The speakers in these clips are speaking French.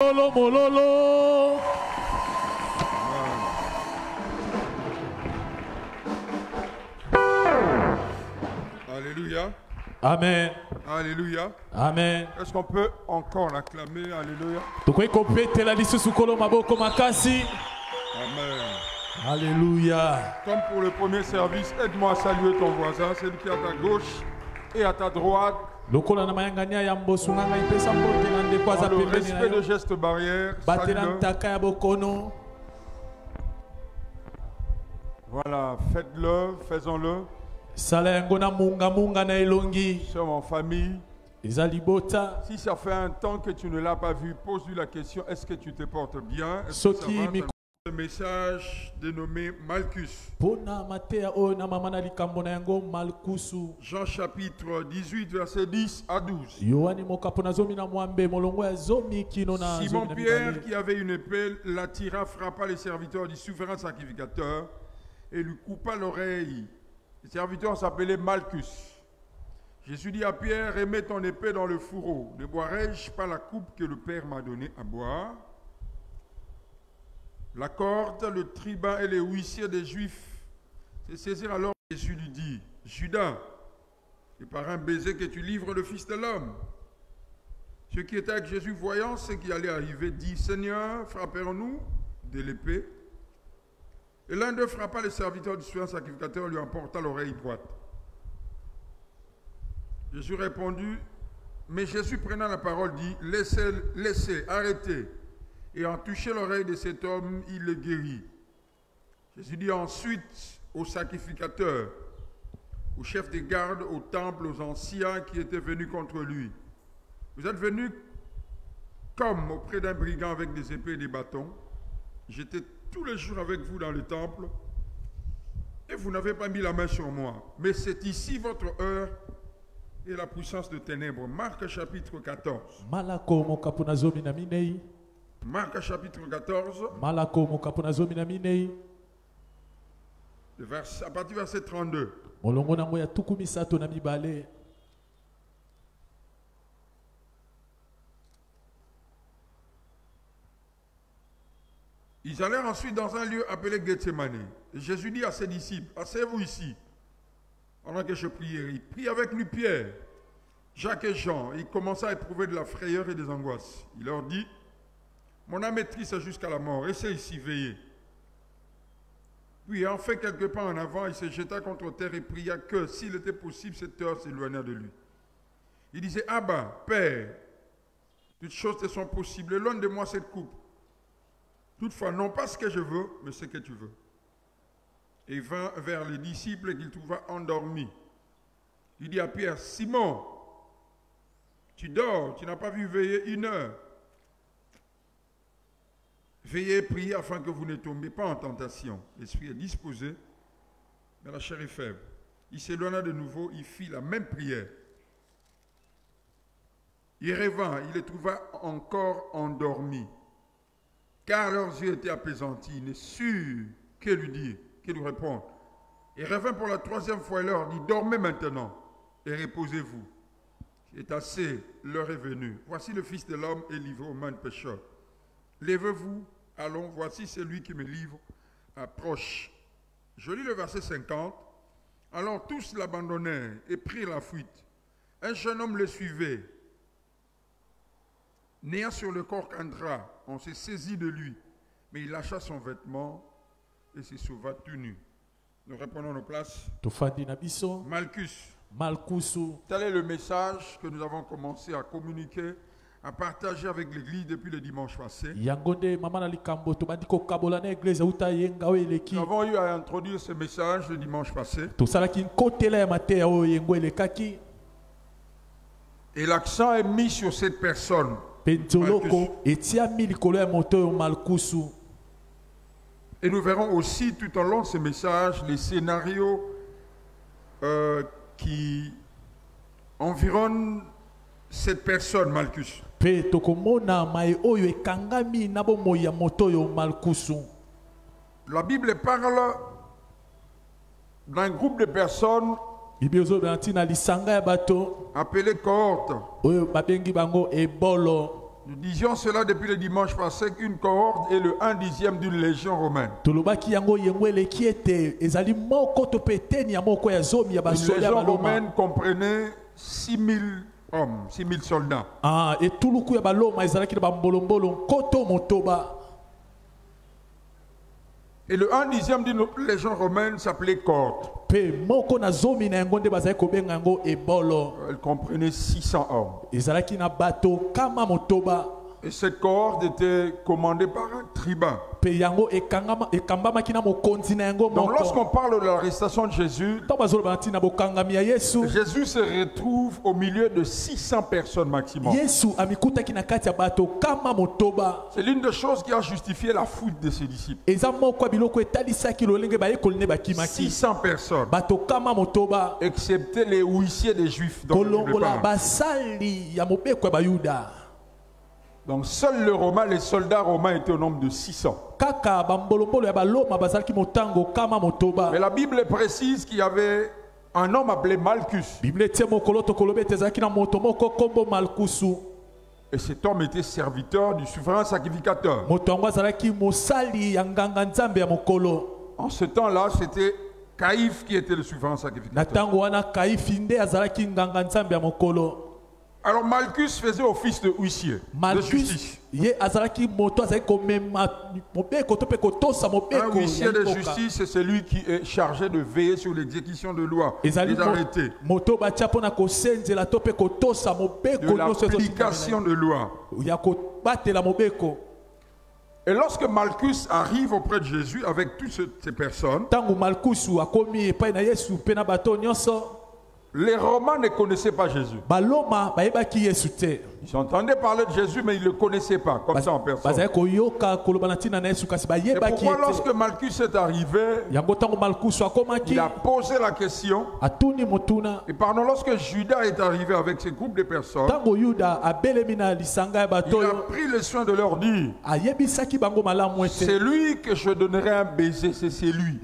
Mololo, mololo. Alléluia. Amen. Alléluia. Amen. Est-ce qu'on peut encore l'acclamer? Alléluia. Amen. Alléluia. Comme pour le premier service, aide-moi à saluer ton voisin, celui qui est à ta gauche et à ta droite. Dans le respect de gestes barrières, salue-le. Voilà, faites-le, faisons-le. Nous sommes en famille. Si ça fait un temps que tu ne l'as pas vu, pose-lui la question, est-ce que tu te portes bien? Est-ce que ça va? Le message dénommé Malchus. Jean chapitre 18, verset 10 à 12. Simon Pierre, qui avait une épée, l'attira, frappa les serviteurs du souverain sacrificateur et lui coupa l'oreille. Le serviteur s'appelait Malchus. Jésus dit à Pierre, remets ton épée dans le fourreau. Ne boirai-je pas la coupe que le Père m'a donnée à boire? La corde, le tribun et les huissiers des Juifs se saisirent alors. Jésus lui dit, Judas, c'est par un baiser que tu livres le Fils de l'homme. Ceux qui étaient avec Jésus, voyant ce qui allait arriver, dit, Seigneur, frapperons-nous de l'épée? Et l'un d'eux frappa le serviteur du souverain sacrificateur et lui emporta l'oreille droite. Jésus répondit, mais Jésus prenant la parole dit, laissez, arrêtez. Et en touchant l'oreille de cet homme, il le guérit. Jésus dit ensuite aux sacrificateurs, aux chefs des gardes, au temple, aux anciens qui étaient venus contre lui. Vous êtes venus comme auprès d'un brigand avec des épées et des bâtons. J'étais tous les jours avec vous dans le temple et vous n'avez pas mis la main sur moi. Mais c'est ici votre heure et la puissance de ténèbres. Marc chapitre 14. Marc chapitre 14. À partir du verset 32. Ils allèrent ensuite dans un lieu appelé Gethsemane. Et Jésus dit à ses disciples, asseyez-vous ici, pendant que je prierai. Il prie avec lui Pierre, Jacques et Jean. Il commença à éprouver de la frayeur et des angoisses. Il leur dit, mon âme est triste jusqu'à la mort, restez ici, veillez. Puis, en fait quelques pas en avant, il se jeta contre terre et pria que, s'il était possible, cette heure s'éloignât de lui. Il disait, Abba, Père, toutes choses te sont possibles, éloigne de moi cette coupe. Toutefois, non pas ce que je veux, mais ce que tu veux. Et il vint vers les disciples qu'il trouva endormis. Il dit à Pierre, Simon, tu dors, tu n'as pas vu veiller une heure. Veillez et priez afin que vous ne tombiez pas en tentation. L'esprit est disposé, mais la chair est faible. Il s'éloigna de nouveau, il fit la même prière. Il revint, il les trouva encore endormis, car leurs yeux étaient apaisantis. Il ne sut que lui dire, que lui répondre. Il revint pour la troisième fois et leur dit, dormez maintenant et reposez-vous. C'est assez, l'heure est venue. Voici le Fils de l'homme est livré aux mains de pécheurs. Lèvez-vous, allons, voici celui qui me livre, approche. Je lis le verset 50. Alors tous l'abandonnèrent et prirent la fuite. Un jeune homme le suivait. N'ayant sur le corps qu'un drap, on s'est saisi de lui, mais il lâcha son vêtement et se sauva tout nu. Nous reprenons nos places. Malchus. Tel est le message que nous avons commencé à communiquer, à partager avec l'Église depuis le dimanche passé. Nous avons eu à introduire ce message le dimanche passé. Et l'accent est mis sur cette personne. Et nous verrons aussi tout au long de ce message les scénarios qui environnent cette personne, Malchus. La Bible parle d'un groupe de personnes appelées cohortes. Nous disions cela depuis le dimanche passé qu'une cohorte est le 1/10 d'une légion romaine. Une légion romaine comprenait 6000 hommes, 6000 soldats. Et le 1/10 d'une légion romaine s'appelait cohorte. Elle comprenait 600 hommes. Et cette cohorte était commandée par un tribun. Donc lorsqu'on parle de l'arrestation de Jésus, Jésus se retrouve au milieu de 600 personnes maximum. C'est l'une des choses qui a justifié la fuite de ses disciples. 600 personnes, excepté les huissiers des Juifs. Donc seuls les soldats romains étaient au nombre de 600. Mais la Bible précise qu'il y avait un homme appelé Malchus. Et cet homme était serviteur du souverain sacrificateur. En ce temps-là, c'était Caïphe qui était le souverain sacrificateur. Alors Malchus faisait office de huissier, de justice. Un huissier de justice, c'est celui qui est chargé de veiller sur l'exécution de loi, des arrêtés, de l'application de loi. Et lorsque Malchus arrive auprès de Jésus avec toutes ces personnes, les Romains ne connaissaient pas Jésus. Ils entendaient parler de Jésus, mais ils ne le connaissaient pas, comme ça en personne. Et pourquoi lorsque Malchus est arrivé, il a posé la question. Et pardon, lorsque Judas est arrivé avec ce groupe de personnes, il a pris le soin de leur dire, c'est lui que je donnerai un baiser, c'est lui.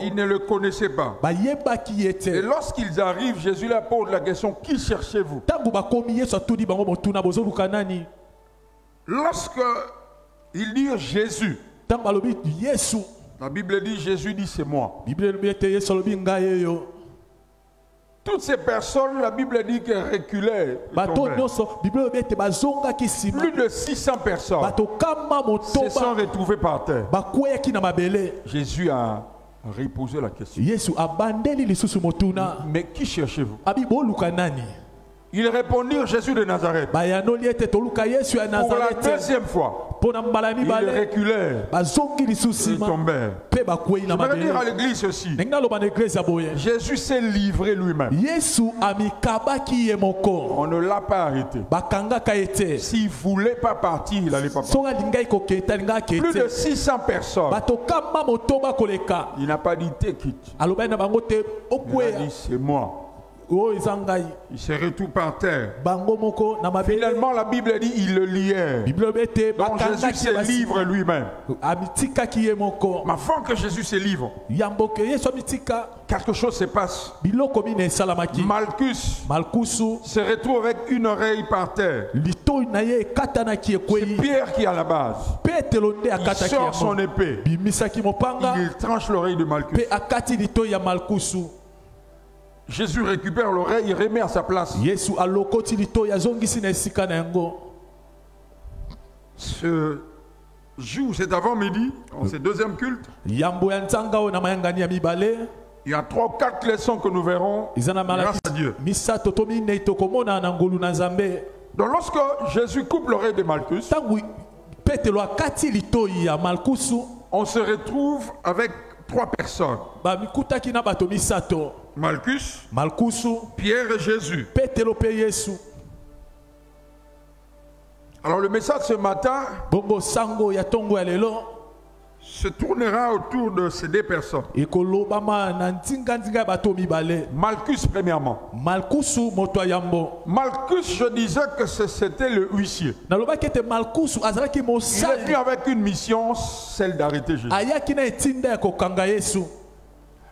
Ils ne le connaissaient pas. Et lorsqu'ils arrivent, Jésus leur pose la question, qui cherchez-vous? Lorsque il dit Jésus, la Bible dit, Jésus dit c'est moi. Toutes ces personnes, la Bible dit qu'elles reculaient. Plus de 600 personnes se sont retrouvées par terre. Jésus a reposer la question. Mais qui cherchez-vous? Ils répondirent Jésus de Nazareth. Pour la deuxième fois, ils reculèrent et tombèrent. Je vais dire à l'église aussi, Jésus s'est livré lui-même. On ne l'a pas arrêté. S'il ne voulait pas partir, il n'allait pas partir. Plus de 600 personnes. Il n'a pas dit t'es quitte. Il a dit c'est moi. Il se retrouve par terre. Finalement, la Bible dit il le liait. Donc Jésus se livre lui-même. Mais avant que Jésus se livre, quelque chose se passe. Malchus se retrouve avec une oreille par terre. C'est Pierre qui est à la base. Il sort son épée. Il tranche l'oreille de Malchus. Jésus récupère l'oreille et remet à sa place. Ce jour, c'est avant-midi, en ce deuxième culte, il y a 3 ou 4 leçons que nous verrons grâce à Dieu. Donc lorsque Jésus coupe l'oreille de Malchus, on se retrouve avec 3 personnes. Malchus, Pierre et Jésus. Alors le message ce matin se tournera autour de ces 2 personnes. Malchus premièrement. Malchus, je disais que c'était le huissier. Il est venu avec une mission, celle d'arrêter Jésus.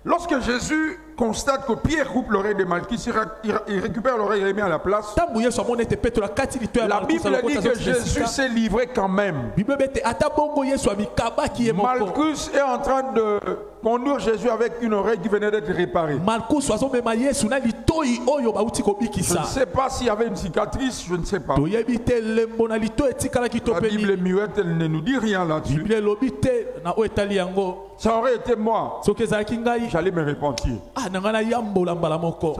Lorsque Jésus constate que Pierre coupe l'oreille de Malchus, il récupère l'oreille et remet à la place. La Bible dit que Jésus s'est livré quand même. Malchus est en train de conduire Jésus avec une oreille qui venait d'être réparée. Je ne sais pas s'il y avait une cicatrice, je ne sais pas. La Bible est muette, elle ne nous dit rien là-dessus. Ça aurait été moi, j'allais me repentir. Ça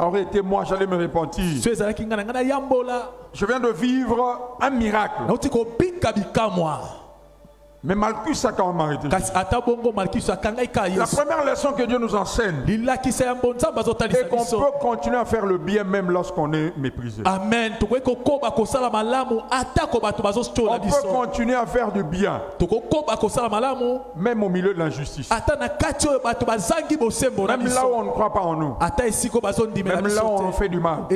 aurait été moi, j'allais me repentir. Je viens de vivre un miracle. Mais Malchus a quand même arrêté. La première leçon que Dieu nous enseigne est qu'on peut continuer à faire le bien même lorsqu'on est méprisé. Amen. On peut continuer à faire du bien même au milieu de l'injustice. Même là où on ne croit pas en nous. Même là où on fait du mal.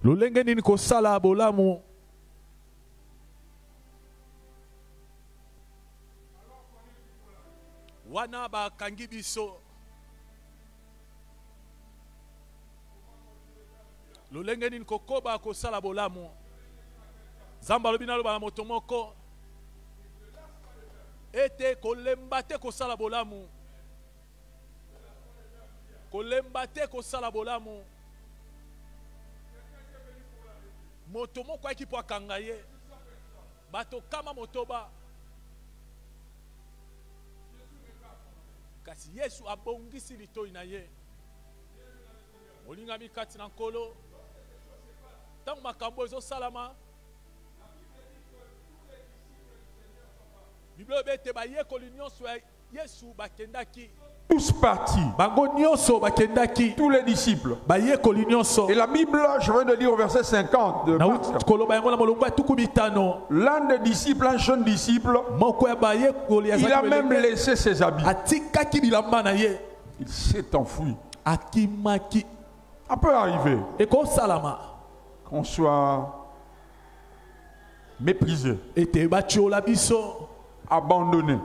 Lolenge nini kosala bolamu. Wana bakangi biso. Lolenge nini kokoba kosala bolamu. Zamba lobina loba na moto moko. Ete kolemba te kosala bolamu. Kolemba te kosala bolamu. Moto moko aki po akanga ye. Bato kama motoba. Kasi Yesu abongisi litoi na ye. Molinga mikati na nkolo. Tangu makambo ezo salama. Bible bete ba ye kolinyoso Yesu bakendaki. Tous partis. Tous les disciples. Et la Bible, je viens de lire au verset 50 de Marc. L'un des disciples, un jeune disciple, il a même laissé ses habits. Il s'est enfui. Ça peut arriver qu'on soit méprisé, abandonné,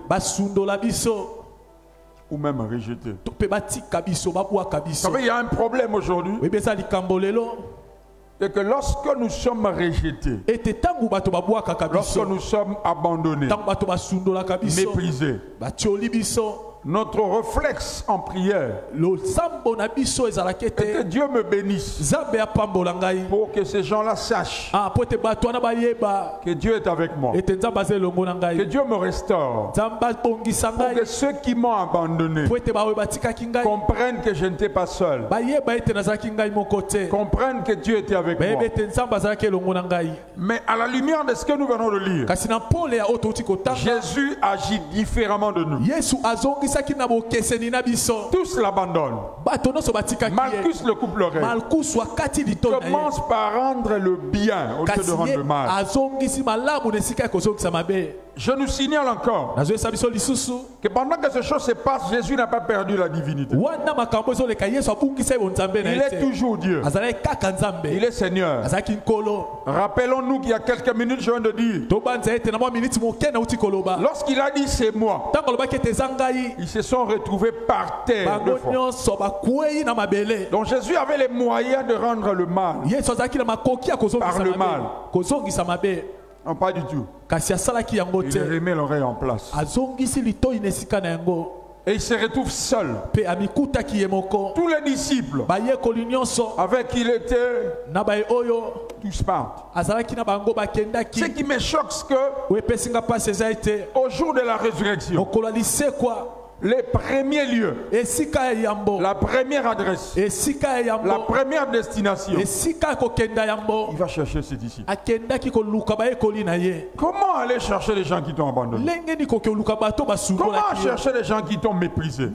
ou même rejeté. Vous savez, il y a un problème aujourd'hui. Et que lorsque nous sommes rejetés, lorsque nous sommes abandonnés, méprisés, notre réflexe en prière est que Dieu me bénisse pour que ces gens-là sachent que Dieu est avec moi, que Dieu me restaure, pour que ceux qui m'ont abandonné comprennent que je n'étais pas seul, comprennent que Dieu était avec moi. Mais à la lumière de ce que nous venons de lire, Jésus agit différemment de nous. Tous l'abandonnent. Malchus le coupe l'oreille. Commence par rendre le bien au lieu de rendre le mal. Je nous signale encore que pendant que ces choses se passent, Jésus n'a pas perdu la divinité. Il est toujours Dieu. Il est Seigneur. Rappelons-nous qu'il y a quelques minutes, je viens de dire, lorsqu'il a dit c'est moi, ils se sont retrouvés par terre deux fois. Donc Jésus avait les moyens de rendre le mal par le mal. Non, pas du tout. Il remet l'oreille en place. Et il se retrouve seul. Tous les disciples avec qui il était, tous partent. Ce qui me choque, c'est que au jour de la résurrection, les premiers lieux, la première adresse, la première destination, il va chercher ses disciples. Comment aller chercher les gens qui t'ont abandonné? Comment chercher les gens qui t'ont méprisé?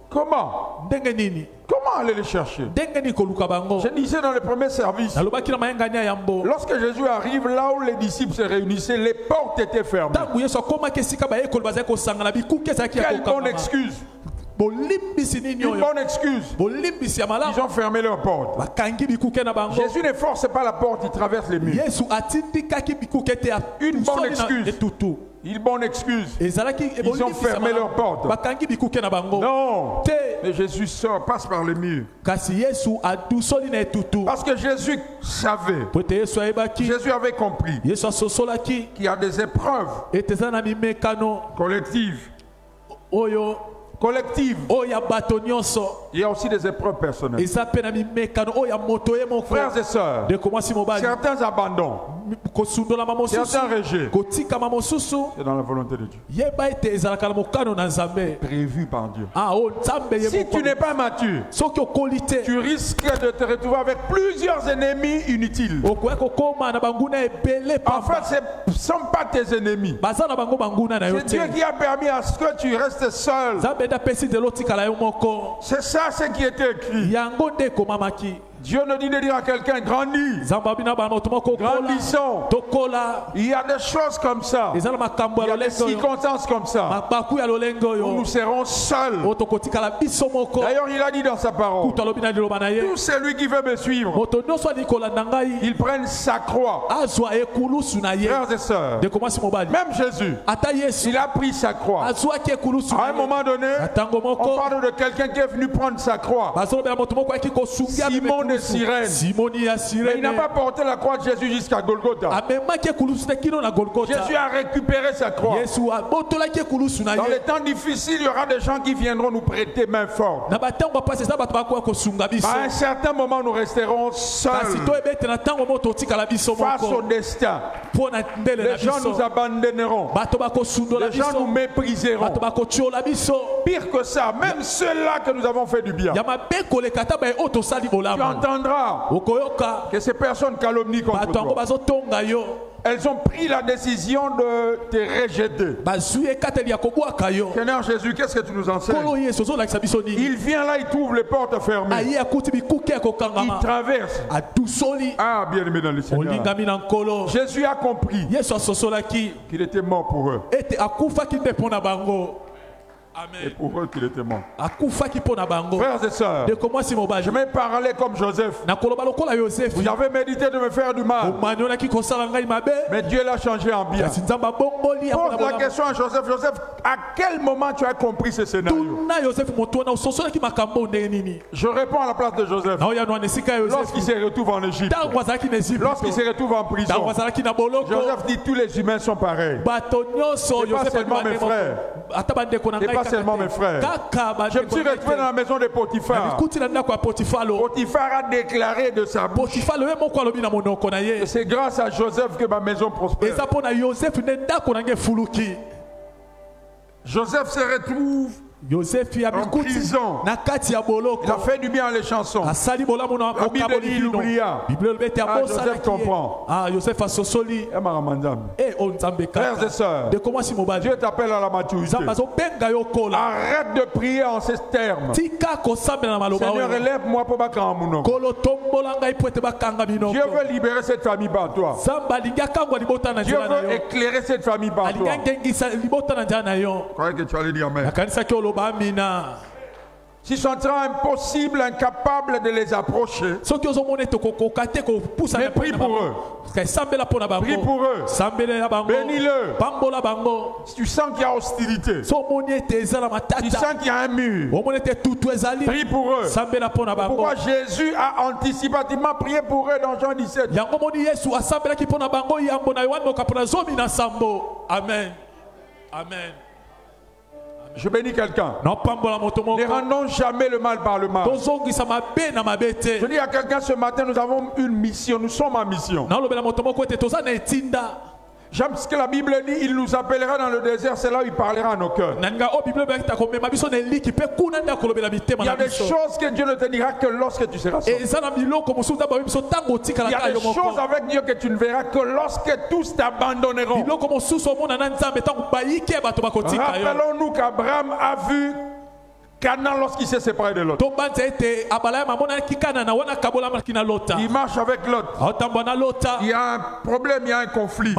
Comment? Comment aller les chercher? Je disais dans le premier service, lorsque Jésus arrive là où les disciples se réunissaient, les portes étaient fermées. Quelle bonne excuse Une bonne excuse. Ils ont fermé leur porte. Jésus ne force pas la porte, il traverse les murs. Une bonne excuse. Une bonne excuse. Ils ont fermé leur porte. Non. Mais Jésus sort, passe par les murs. Parce que Jésus savait. Jésus avait compris qu'il y a des épreuves collectives. Collective. Il y a aussi des épreuves personnelles. Frères et sœurs, certains abandons, certains rejets, c'est dans la volonté de Dieu. Prévu par Dieu. Si tu n'es pas mature, tu risques de te retrouver avec plusieurs ennemis inutiles. En fait, ce ne sont pas tes ennemis. C'est Dieu qui a permis à ce que tu restes seul. C'est ça ce qui était écrit. Dieu ne dit de dire à quelqu'un grandis, grandissons. Il y a des choses comme ça. Il y a des circonstances comme ça où nous serons seuls. D'ailleurs, il a dit dans sa parole, tout celui qui veut me suivre, il prenne sa croix. Frères et sœurs, même Jésus, il a pris sa croix. À un moment donné, on parle de quelqu'un qui est venu prendre sa croix. Simon de Cyrène. Mais il n'a pas porté la croix de Jésus jusqu'à Golgotha. Jésus a récupéré sa croix. Dans les temps difficiles, il y aura des gens qui viendront nous prêter main forte. À un certain moment, nous resterons seuls face au destin. Les gens nous abandonneront. Les gens nous mépriseront. Pire que ça, même ceux-là que nous avons fait du bien. Tu entendras que ces personnes calomnient contre toi. Elles ont pris la décision de te rejeter. Seigneur Jésus, qu'est-ce que tu nous enseignes? Il vient là, il trouve les portes fermées. Il traverse. Ah, bien aimé dans le Seigneur. Jésus a compris qu'il était mort pour eux. Amen. Et pour eux qu'il était mort. Frères et sœurs, je m'ai parlé comme Joseph. Vous avez médité de me faire du mal, mais Dieu l'a changé en bien. Pose la question à Joseph. Joseph, à quel moment tu as compris ce scénario? Je réponds à la place de Joseph. Lorsqu'il se retrouve en Égypte, lorsqu'il se retrouve en prison, Joseph dit tous les humains sont pareils. C'est pas seulement mes frères. C'est pas seulement mes frères. Je me suis retrouvé dans la maison de Potiphar. Potiphar a déclaré de sa bouche: c'est grâce à Joseph que ma maison prospère. Joseph se retrouve en prison. Il a fait du bien à les chansons. La Bible dit il oublia. Joseph comprend. Frères et sœurs, Dieu t'appelle à la maturité. Arrête de prier en ces termes. Seigneur, élève-moi pour Bakamuno. Dieu veut libérer cette famille par toi. Dieu veut éclairer cette famille par toi. Je croyais que tu allais dire amen. Si ce sera impossible, incapable de les approcher, mais prie pour eux. Prie pour eux. Bénis-le. Si tu sens qu'il y a hostilité, si tu sens qu'il y a un mur, prie pour eux. Pourquoi Jésus a anticipativement prié pour eux dans Jean 17? Amen. Amen. Je bénis quelqu'un. Ne rendons jamais le mal par le mal. Je dis à quelqu'un ce matin, nous avons une mission. Nous sommes en mission. J'aime ce que la Bible dit, il nous appellera dans le désert, c'est là où il parlera à nos cœurs. Il y a des choses que Dieu ne te dira que lorsque tu seras seul. Il y a des choses avec Dieu que tu ne verras que lorsque tous t'abandonneront. Rappelons-nous qu'Abraham a vu Canaan lorsqu'il s'est séparé de l'autre. Il marche avec l'autre. Il y a un problème, il y a un conflit.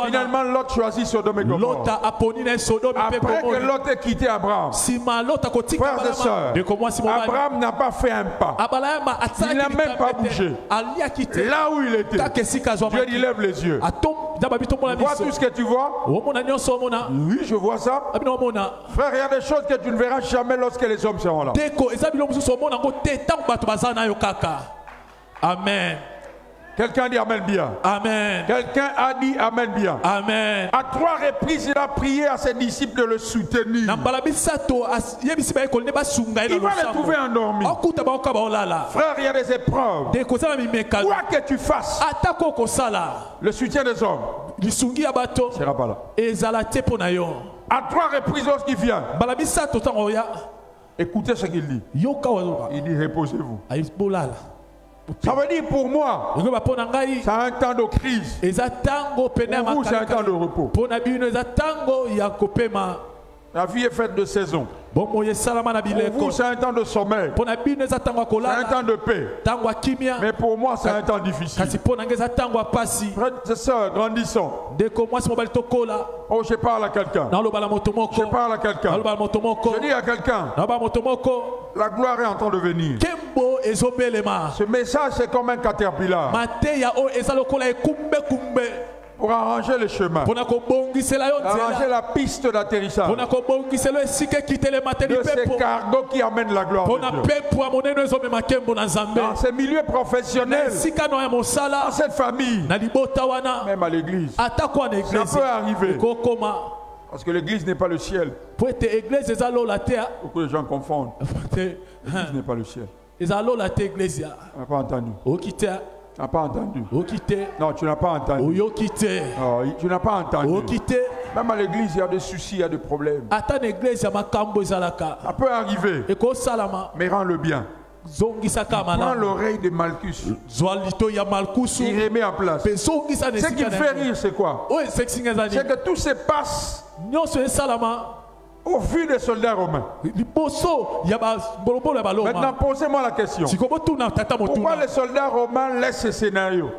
Finalement, l'autre choisit Sodome et Gomorrhe. Après que l'autre ait quitté Abraham, frères et sœurs, Abraham n'a pas fait un pas. Il n'a même pas bougé. Là où il était, Dieu dit lève les yeux. Vois tout ce que tu vois? Oui, je vois ça. Frère, il y a des choses que tu ne verras jamais lorsque les hommes seront là. Amen. Quelqu'un dit Amen bien. Amen. Quelqu'un a dit Amen bien. Amen. À 3 reprises, il a prié à ses disciples de le soutenir. Il va les trouver endormis. Frère, il y a des épreuves. Quoi que tu fasses, le soutien des hommes ne sera pas là. À 3 reprises, lorsqu'il vient, écoutez ce qu'il dit. Il dit reposez-vous. Ça veut dire pour moi, c'est un temps de crise. Pour vous, c'est un temps de repos. La vie est faite de saisons. Pour vous, c'est un temps de sommeil. C'est un temps de paix. Mais pour moi, c'est un temps difficile. Frères et sœurs, grandissons. Oh, je parle à quelqu'un. Je parle à quelqu'un. Je dis à quelqu'un. La gloire est en train de venir. Ce message, c'est comme un caterpillar. Pour arranger les chemins, arranger la piste d'atterrissage de ces cargos qui amènent la gloire de Dieu. Dans ces milieux professionnels, dans cette famille, même à l'église, ça peut arriver. Parce que l'église n'est pas le ciel. Beaucoup de gens confondent. L'église n'est pas le ciel. On n'a pas entendu. Tu n'as pas entendu. Non, tu n'as pas entendu. Oh, tu n'as pas entendu. Même à l'église, il y a des soucis, il y a des problèmes. Ça peut arriver. Mais rends le bien. Prends l'oreille de Malchus. Il remet en place. Ce qui me fait rire, c'est quoi? C'est que tout se passe au vu des soldats romains. Maintenant, posez-moi la question. Pourquoi les soldats romains laissent ce scénario?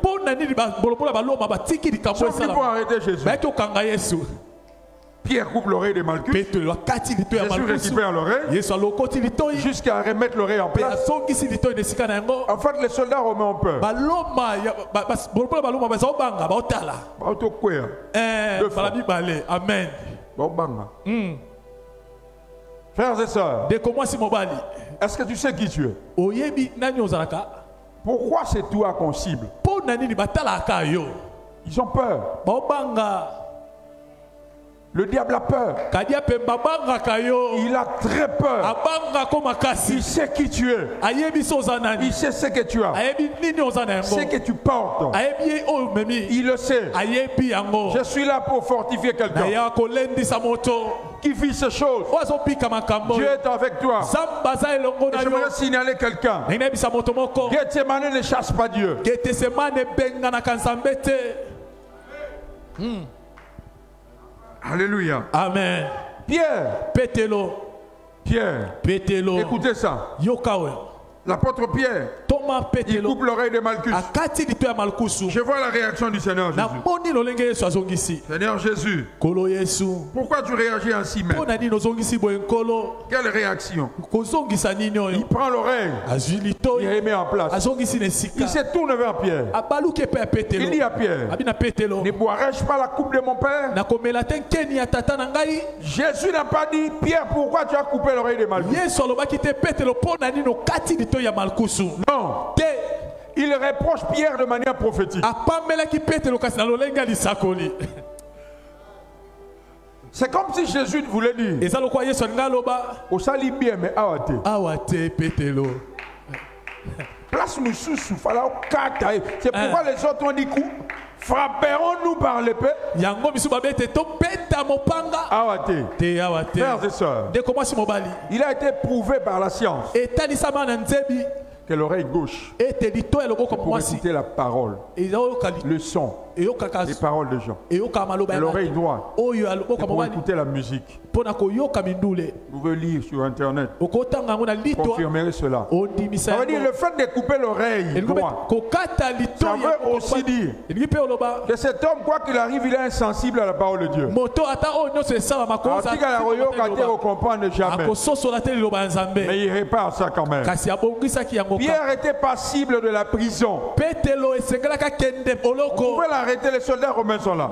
Sauf pour arrêter Jésus. Pierre coupe l'oreille de Malchus. Jésus récupère l'oreille jusqu'à remettre l'oreille en place. En fait, les soldats romains ont peur. Amen. Frères et sœurs, est-ce que tu sais qui tu es? Pourquoi c'est toi qu'on cible? Ils ont peur. Le diable a peur. Il a très peur. Il sait qui tu es. Il sait ce que tu as. Ce que tu portes. Il le sait. Je suis là pour fortifier quelqu'un qui vit ces choses. Dieu est avec toi. Et j'aimerais signaler quelqu'un. Gethsemane ne chasse pas Dieu. Alléluia. Amen. Pierre. Pierre. Écoutez ça. L'apôtre Pierre, il coupe l'oreille de Malchus. Je vois la réaction du Seigneur Jésus. Seigneur Jésus, pourquoi tu réagis ainsi même? Quelle réaction? Il prend l'oreille, il remet en place. Il se tourne vers Pierre. Il dit à Pierre, ne boirai-je pas la coupe de mon Père? Jésus n'a pas dit, Pierre, pourquoi tu as coupé l'oreille de Malchus? Non. Il reproche Pierre de manière prophétique. C'est comme si Jésus voulait dire, au sali bien mais awate. Place nous sous fala au kata. C'est pourquoi les autres ont dit frapperons-nous par l'épée. Frères et sœurs, il a été prouvé par la science que l'oreille gauche pour écouter la parole, le son, les paroles des gens. L'oreille droite c'est pour écouter la musique. Vous pouvez lire sur internet. Confirmerez cela. Ça veut dire le fait de couper l'oreille droite. Ça veut aussi dire que cet homme, quoi qu'il arrive, il est insensible à la parole de Dieu. Comprendre jamais. Mais il répare ça quand même. Pierre était passible de la prison. Vous pouvez l'arrêter, les soldats romains sont là.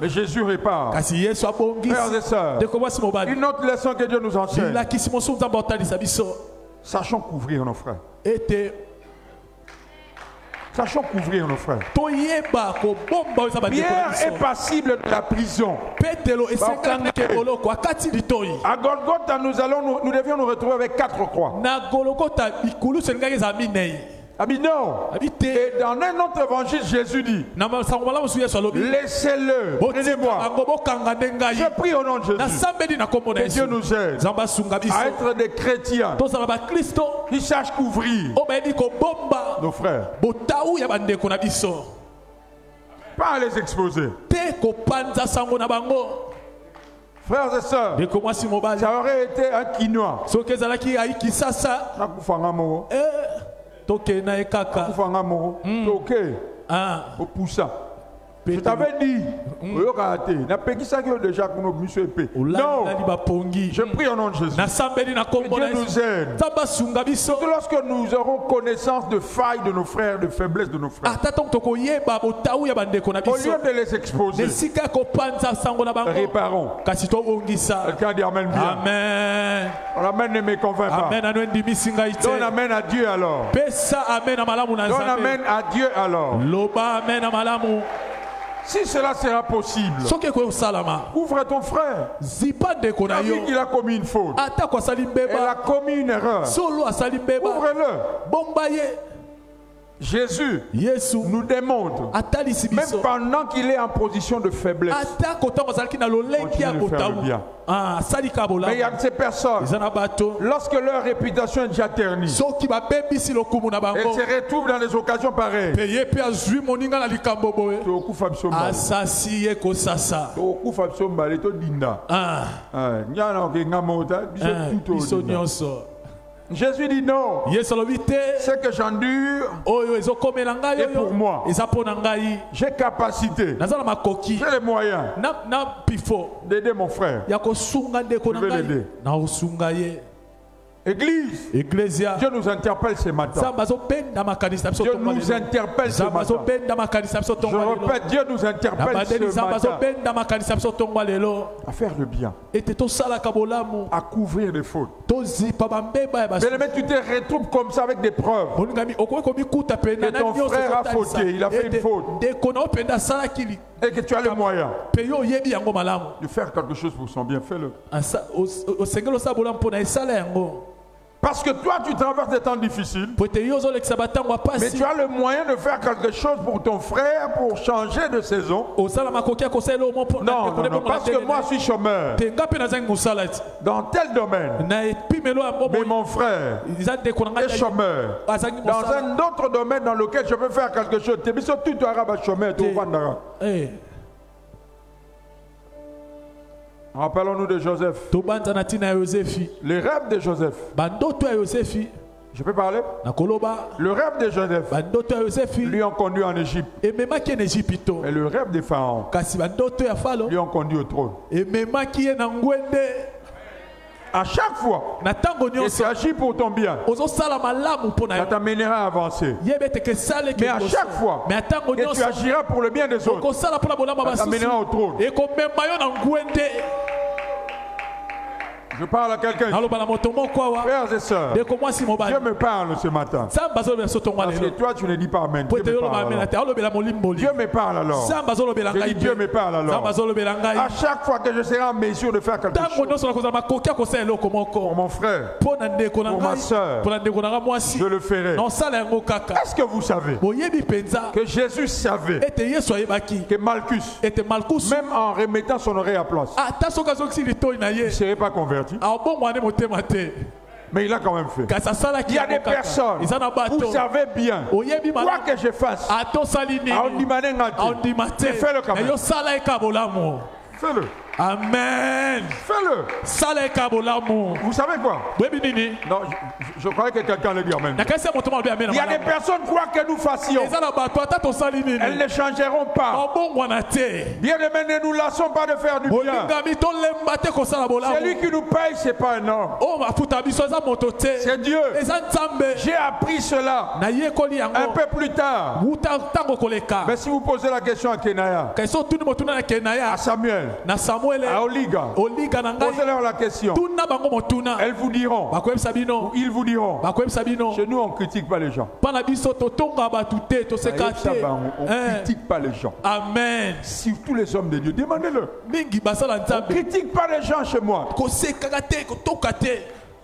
Mais Jésus répare. Frères et sœurs, une autre leçon que Dieu nous enseigne. Sachons couvrir nos frères. Sachons couvrir nos frères. Pierre est passible de la prison. À Golgotha, nous devions nous retrouver avec 4 croix. Non. Et dans un autre évangile, Jésus dit, laissez-le, prenez-moi. Je prie au nom de Jésus que Dieu nous aide à être des chrétiens qui sachent couvrir nos frères, pas à les exposer. Frères et sœurs, ça aurait été un quinoa. Je t'avais dit, non, je prie au nom de Jésus que Dieu nous aide. Surtout lorsque nous aurons connaissance de failles de nos frères, de faiblesses de nos frères, au lieu de les exposer, réparons. Quelqu'un dit Amen bien. Amen. Amen ne me convainc pas. Donne Amen à Dieu alors. Donne Amen à Dieu alors. Si cela sera possible, ouvre ton frère. Il a vu qu'il a commis une faute. Elle a commis une erreur. Ouvre-le. Jésus nous démontre, même pendant qu'il est en position de faiblesse, continue de faire le bien. Mais il y a ces personnes, lorsque leur réputation est déjà ternie, elles se retrouvent dans des occasions pareilles. Jésus dit non. Ce que j'endure est pour moi. J'ai capacité, j'ai les moyens d'aider mon frère. Je vais l'aider. Église, Dieu nous interpelle ce matin. Dieu nous interpelle ce matin. Je répète, Dieu nous interpelle ce matin à faire le bien, à couvrir les fautes. Mais tu te retrouves comme ça avec des preuves que ton frère a fauté, il a fait une faute, et que tu as le moyen de faire quelque chose pour son bien. Fais-le. Parce que toi, tu traverses des temps difficiles, mais tu as le moyen de faire quelque chose pour ton frère, pour changer de saison. Non, parce que moi, je suis chômeur dans tel domaine, mais mon frère est chômeur dans un autre domaine dans lequel je peux faire quelque chose. Rappelons-nous de Joseph. Les rêves de Joseph. Je peux parler? Le rêve de Joseph lui ont conduit en Égypte. Et le rêve des pharaons lui ont conduit au trône. À chaque fois que tu agis pour ton bien, ça t'amènera à avancer. Mais à chaque fois que tu agiras pour le bien des autres, ça t'amènera au trône. Je parle à quelqu'un. Frères et sœurs, Dieu me parle ce matin. Parce que toi, tu ne dis pas Amen. Dieu me parle alors. Je dis Dieu me parle alors. À chaque fois que je serai en mesure de faire quelque chose pour mon frère, pour ma soeur, je le ferai. Est-ce que vous savez que Jésus savait que Malchus, même en remettant son oreille à place, il ne serait pas converti? Mais il a quand même fait. Il y a des personnes, vous savez bien, quoi que je fasse, fais-le quand même. Fais-le. Amen. Fais-le. Vous savez quoi? Non, je croyais que quelqu'un allait dire amen. Il y a des personnes, quoi que nous fassions, elles ne changeront pas. Bien aimé, ne nous lassons pas de faire du bien. Celui qui nous paye, ce n'est pas un homme. C'est Dieu. J'ai appris cela un peu plus tard. Mais si vous posez la question à Kenaya, à Samuel, à Oliga, posez-leur la question. Elles vous diront, ou ils vous diront, chez nous on ne critique pas les gens. On ne critique pas les gens. Amen. Surtout les hommes de Dieu, demandez-le. On ne critique pas les gens chez moi.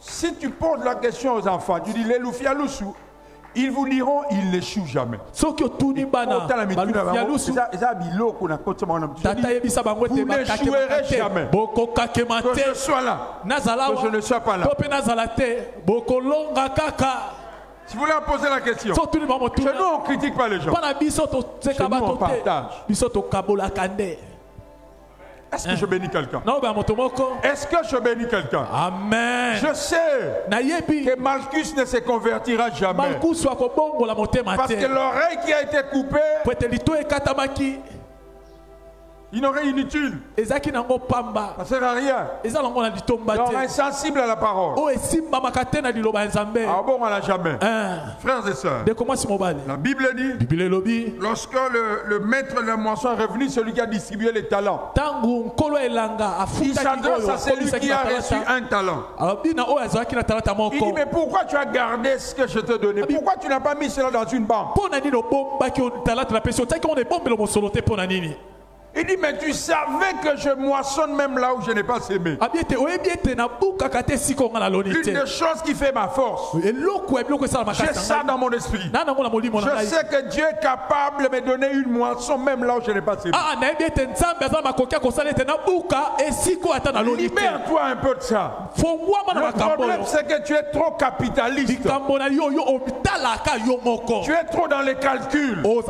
Si tu poses la question aux enfants, tu dis les loufialoussou, ils vous diront, ils n'échouent jamais. Vous n'échouerez jamais. Que je sois là, que je ne sois pas là. Si vous voulez poser la question, chez nous on ne critique pas les gens. Chez nous on partage. Est-ce que je bénis quelqu'un? Est-ce que je bénis quelqu'un? Amen. Je sais que Malchus ne se convertira jamais. Parce que l'oreille qui a été coupée, il aurait inutile. Ça ne sert à rien. L'oreille sensible à la parole. Ah bon, on l'a jamais. Frères et sœurs, la Bible dit, lorsque le maître de la moisson est revenu, celui qui a distribué les talents, il s'adresse à celui qui a reçu un talent. Il dit, mais pourquoi tu as gardé ce que je te donnais? Pourquoi tu n'as pas mis cela dans une banque? Il dit, mais tu savais que je moissonne même là où je n'ai pas semé. L'une des choses qui fait ma force, j'ai ça dans mon esprit. Je sais que Dieu est capable de me donner une moisson même là où je n'ai pas semé. Libère-toi un peu de ça. Le problème, c'est que tu es trop capitaliste. Tu es trop dans les calculs. Donc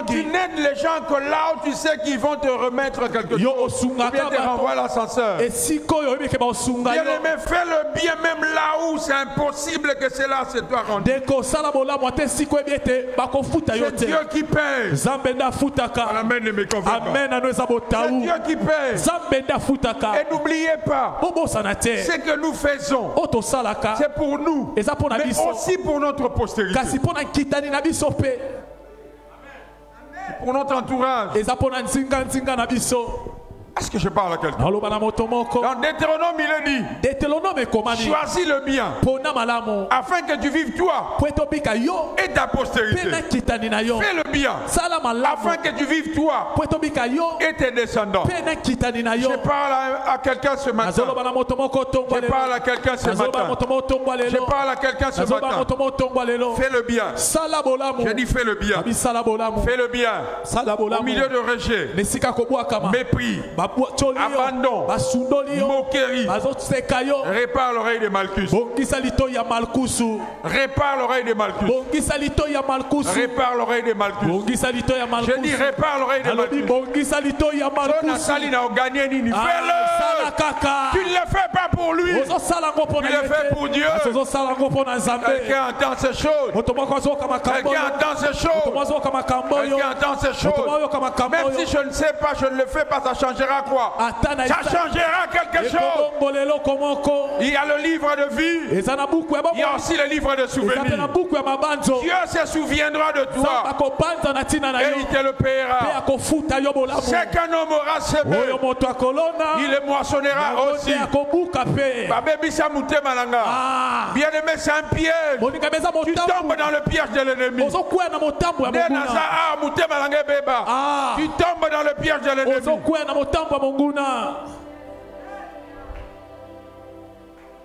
tu n'aides les gens que là où tu sais qu'ils vont te remettre quelque chose. Ou bien te renvoie l'ascenseur. Bien aimé, fais le bien même là où c'est impossible que cela se soit rendu. C'est Dieu qui paye. Amen, ne me convainc pas. C'est Dieu qui paye. Et n'oubliez pas, ce que nous faisons, c'est pour nous, mais aussi pour notre postérité. Pour notre entourage. Est-ce que je parle à quelqu'un? Dans Deutéronome, il est dit, choisis le bien afin que tu vives toi et ta postérité. Fais le bien afin que tu vives toi et tes descendants. Je parle à quelqu'un ce matin. Je parle à quelqu'un ce matin. Je parle à quelqu'un ce matin. Fais le bien. Je dis fais le bien. Fais le bien. Au milieu de rejet, mépris, abandon, moquerie, répare l'oreille de Malchus. Répare l'oreille de Malchus. Répare l'oreille de Malchus. Je dis répare l'oreille de Malchus. Fais-le. Tu ne le fais pas pour lui. Tu le fais pour Dieu. Quelqu'un entend ces choses. Quelqu'un entend ces choses. Quelqu'un entend ces choses. Même si je ne sais pas, je ne le fais pas, ça changera quoi? Ça changera quelque chose. Il y a le livre de vie. Il y a aussi le livre de souvenirs. Dieu se souviendra de toi et il te le paiera. C'est qu'un homme aura semé, il le moissonnera aussi. Bien aimé, c'est un piège. Tu tombes dans le piège de l'ennemi. Tu tombes dans le piège de l'ennemi.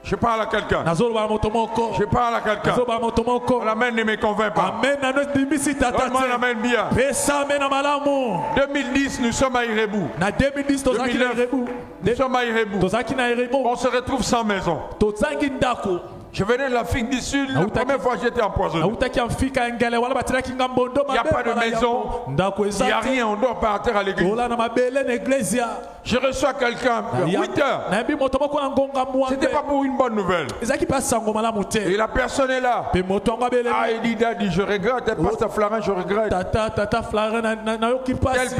Je parle à quelqu'un. nazoloba moto moko Je parle à quelqu'un. nazoloba moto moko L'amen ne me convainc pas. amen na ndimisi tata Donne-moi l'amen bien. pesa amen na malamu 2010, nous sommes à Irebu. na 2010 tozaki na 2009, Irebu nous sommes à Irebu. tozaki na Irebu On se retrouve sans maison. tozangi ndako Je venais de l'Afrique du Sud. La première fois, j'étais empoisonné. nautaki amfika ngele wala batiraki nga mbondo Il n'y a pas de maison. ndako Il n'y a ezate rien. On dort par terre à l'église. tola na mabele na iglesia Je reçois quelqu'un vers 8 heures. nayebi moto moko na ngonga C'était pas pour une bonne nouvelle. ezaki mpe sango malamu te Et la personne est là. mpe moto yango abeleli Ah, il dit, Daddy, je regrette. Pasteur Flarin, je regrette. tata flare nayoki Telle mpasi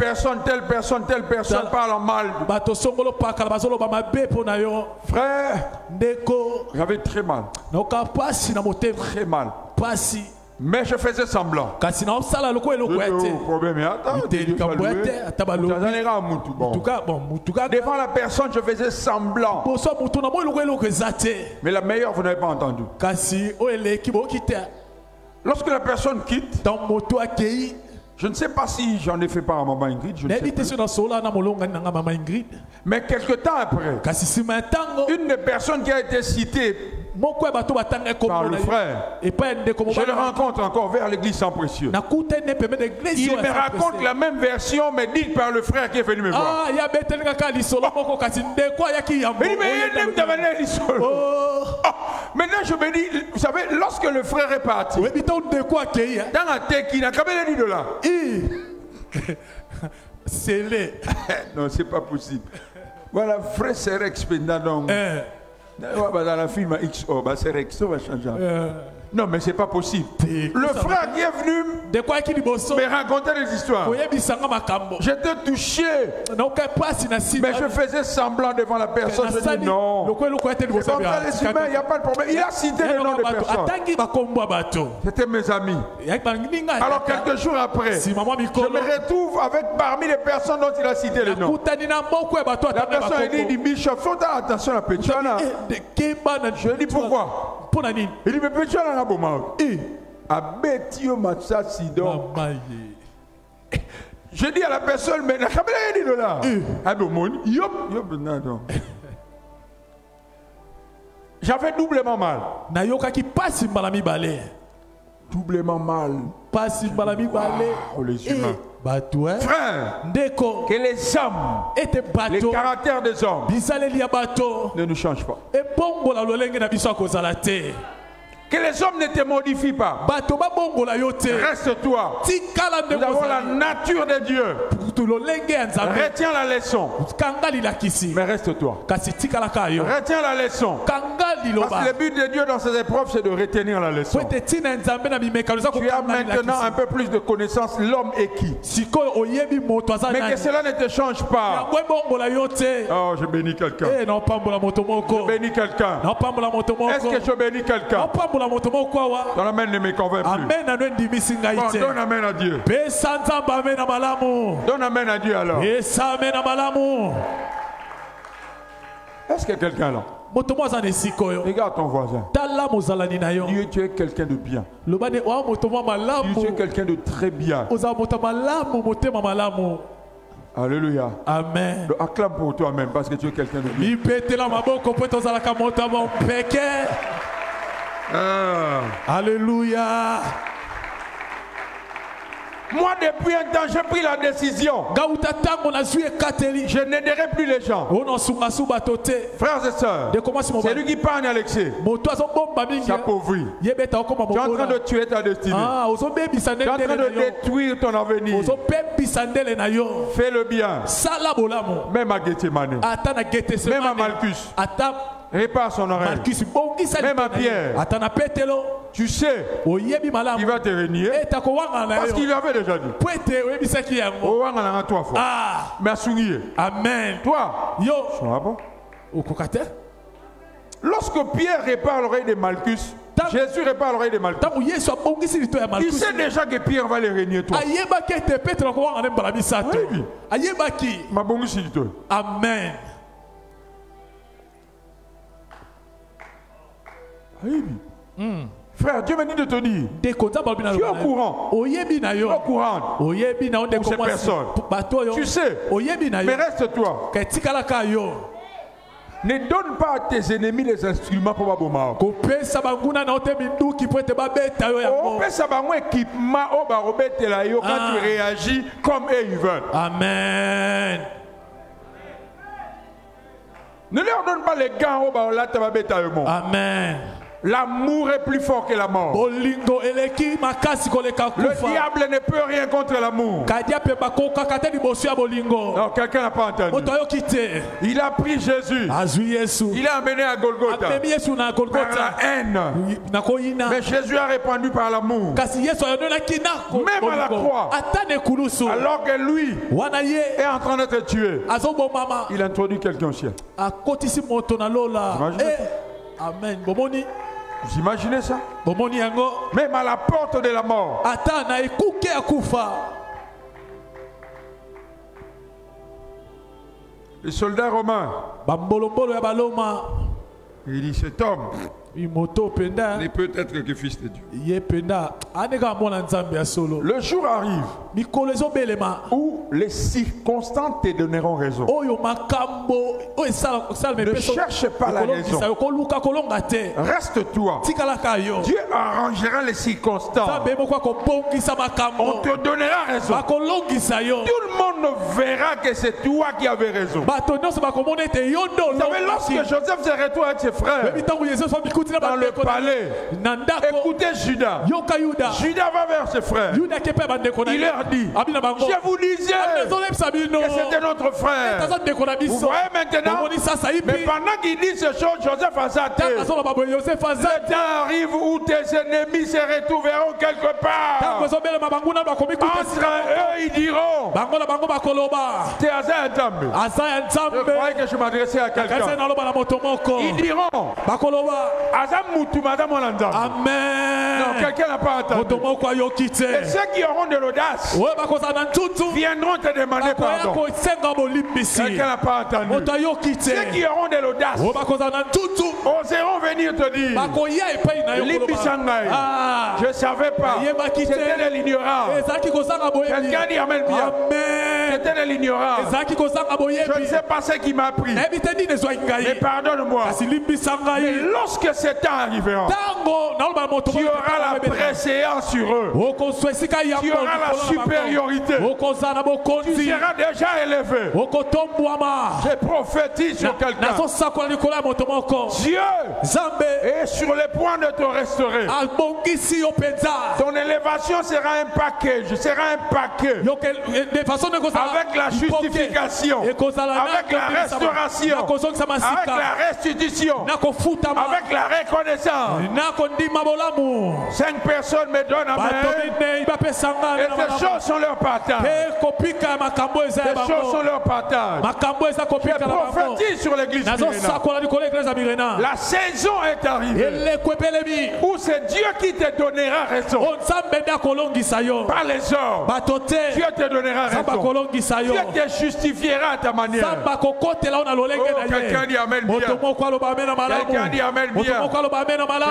personne parle en mal. bato songolo pakala bazoloba mabe mpo na yo Frère, ndeko j'avais très mal. nayoka mpasi na motema Très mal. mpasi Mais je faisais semblant. kasi naosala loko eloko ya te Problème. Attends, te likambo ya te ata balobi mutuka devant la personne, je faisais semblant. boso mutu na mo eloko eza te Mais la meilleure, vous n'avez pas entendu. kasi oyo eleki boyoki te Lorsque la personne quitte, ntango moto akei je ne sais pas si j'en ai fait part à maman Ingrid, je ne sais nayebi te plus. so nasola na molongani na nga mama ingrid Mais quelque temps après, kasi nsima ya ntango une des personnes qui a été citée moko ya bato batanga par ekombo le na yo frère, epai ya ndeko je le mobali rencontre encore vers l'église sans précieux. nakuta ne pembe na eglise Il me raconte la même version, mais dite par le frère qui est venu me voir. ya beteli kaka lisolo moko kasi ndeko ayaki yango Il dit, mais il aime t'amener l'histoire. Maintenant, je me dis, vous savez, lorsque le frère est parti, oyebi ntango ndeko akei dans un tête qui n'a qu'à dit de là. sele Non, c'est pas possible. Voilà, frère Serex pendant donc. Dans la film XO, Serex, ça va changer. Non, mais c'est pas possible. Le frère qui est venu ndeko ayaki liboso me raconter des histoires. oyebisanga makambo J'étais touché, naoka mpasi na nsima mais je faisais semblant devant la personne. Je dis non. loko eloko ya te C'est liboso comme ça, les humains, il n'y a pas de problème. Il a cité le nom de personnes. atangi bakombo ya bato C'était mes amis. baninga Alors, quelques jours après, nsima mwa je mikolo me retrouve avec parmi les personnes dont il a cité le nom. nakutani na moko ya bato La personne a dit, Bishop, faut faire attention à Pétiana. Je lui dis pourquoi? mpo na nini Il dit, mais Pétiana n'a pas mal. Abetio Matsasi donc. Je dis à la personne, mais la caméra est de là. J'avais doublement mal. nayokaki pasi mbala mibale Doublement mal. pasi mbala mibale Oh, les humains. bato Frère, ndeko que les hommes, ete les bato caractères des hommes bisaleli ya bato ne nous changent pas. ebongola lolenge na biso akozala te Que les hommes ne te modifient pas. bato babongola yo te Reste-toi. tikala Nous avons la ndeko nature de Dieu. lolenge ya nzambe Retiens la leçon. kanga lilakisi Mais reste-toi. kasi tikalaka yo Retiens la leçon. kanga Parce liloba que le but de Dieu dans ses épreuves, c'est de retenir la leçon. po ete ntina nzambe na mimekano eza Tu as kokanga maintenant un lilakisi peu plus de connaissance. L'homme est qui? sikoyo oyebi moto aza Mais que nani cela ne te change pas. yango ebongola yo te Oh, je bénis quelqu'un. naopambola moto moko Je bénis quelqu'un. naopambola moto Est-ce moko que je bénis quelqu'un? naopambola moto moko awa Ton amen ne me convainc plus. amen na no endimisi ngai Bon, te donne amen à Dieu. pesa nzambe amen na malamu Donne amen à Dieu alors. pesa amen na malamu Est-ce qu'il y a quelqu'un là? moto mo aza na esika oyo Regarde ton voisin. tala mozalani na yo Dieu, tu es quelqu'un de bien. loba ne oa moto mo Dieu, tu es malamu quelqu'un de très bien. ozala moto malamu motema malamu Alléluia. amen Donc, acclame pour toi-même parce que tu es quelqu'un de bien. mipetela maboko mpo ete ozalaka moto ya mompeke alleluya Moi, depuis un temps, j'ai pris la décision. ngauta ntango nazwi ekateli Je n'aiderai plus les gens. oyo nasungasu bato te Frères et sœurs, dekomasi c'est lui qui parle, Alexis. moto azobomba mingi S'appauvrit. yebeta okoma Tu es en train de mokola tuer ta destinée. ozobebisa Tu es en train ndele de na yo détruire ton avenir. ozobebisa ndele na yo Fais le bien. sala bolamu Même à Gethsemane. ata na Même à Gethsemane Malchus. ata Répare son oreille. Malchus bongisa Même à lito na ye. Pierre. ata na petelo Tu sais oyebi qu'il malamu va te renier. eta kowanga na Parce yo qu'il avait déjà dit. po ete oyebisaki yango Oh, on en a 3 fois. Mais à Sounier. amen Toi, yo tu vois pas? okoka te Lorsque Pierre répare l'oreille de Malchus, Jésus répare l'oreille de Malchus. ntango yesu abongisi lito ya Il Malchus sait déjà que Pierre va les régner toi. ayebaki ete petelo akowanga ne mbala misato Oui. ayebaki Ma bonne si toi. amen Frère, Dieu m'a dit de te dire. ndeko nzambe alobi na Tu es yo au courant. oyebi na Tu es yo au courant. oyebi na yo ndeko Pour ces mwasi personnes. bato oyo Tu sais. oyebi na yo Mais reste-toi. ka etikalaka yo Ne donne pas à tes ennemis les instruments pour baboma. kopesa banguna na ote minduki po ete babeta yo yango. Opesa bango équipement au barobetela yo quand tu réagis comme eux ils veulent. Amen. Ne leur donne pas les gants au barolata babeta yo mo. Amen. L'amour est plus fort que la mort. Bolingo eleki makasi koleka kufa. Le diable ne peut rien contre l'amour. Kadia pe bakoka kate liboso ya bolingo. Non, quelqu'un n'a pas entendu. Moto ayoki te. Il a pris Jésus. Azwi Yesu. Il l'a amené à Golgotha. Amemi Yesu na Par Golgotha. la haine. Na koyina. Mais Jésus a répandu par l'amour. Kasi Yesu ayonaki na Même à la croix. Atane kulusu. Alors que lui Wana ye est en train d'être tué. azobo mama. Il a introduit quelqu'un au ciel. Akotisi moto na lola. Imaginez Amen. Bomoni. Vous imaginez ça? Bomoni yango. Même à la porte de la mort. Ata na ekuke akufa. Les soldats romains. Bambolombolo ya baloma. Il dit cet homme Imoto penda. n'est peut-être que fils de Dieu. Ye penda. Anega mona nzambe ya solo. Le jour arrive Mikolezo belema. où les circonstances te donneront raison. Oyo makambo. Oyo sala me Ne peso. cherche pas la raison. Koluka kolonga te. Reste-toi. Tikala kayo. Dieu arrangera les circonstances. Nzambe moko kobongisa makambo. On te donnera raison. Bakolongisa yo. Tout le monde verra que c'est toi qui avais raison. Bato nyonso bakomona ete yo ndo. Vous savez, lorsque Joseph se retrouve avec ses frères dans le palais, écoutez Judas. Yoka Yuda. Judas va vers ses frères. Yuda kepe bandeko na. Il leur dit, je vous disais que c'était notre frère. Vous voyez maintenant, mais pendant qu'il dit ces choses, Joseph a sa tête. Le temps arrive où tes ennemis se retrouveront quelque part. Entre eux, ils diront, t'es Asa Nzambe. Je croyais que je m'adressais à quelqu'un. Ils diront, Asa Moutou, Madame Nzambe. Amen. Non, quelqu'un n'a pas entendu. Et ceux qui auront de l'audrace viendront te demander pardon. Quelqu'un n'a pas entendu. Ceux qui auront de l'audace oseront venir te dire, je ne savais pas. C'était de l'ignorance. Quelqu'un dit Amen bien. C'était de l'ignorance. Je ne sais pas ce qui m'a pris. Mais pardonne-moi. Mais lorsque ce temps arrivera, tu auras la préséance sur eux. Tu auras la supériorité. Tu seras déjà élevé. Je prophétise sur quelqu'un. Dieu est sur le point de te restaurer. Ton élévation sera un package, sera un paquet. Avec la justification, avec la restauration, avec la restitution, avec la reconnaissance. 5 personnes me donnent amen. Et ces choses sont leur partage. Ces choses sont leur partage. Je prophétise sur l'église. La saison est arrivée où c'est Dieu qui te donnera raison. Pas les hommes. Dieu te donnera raison. Dieu te justifiera à ta manière. Oh, quelqu'un dit amen bien. Quelqu'un dit amen bien.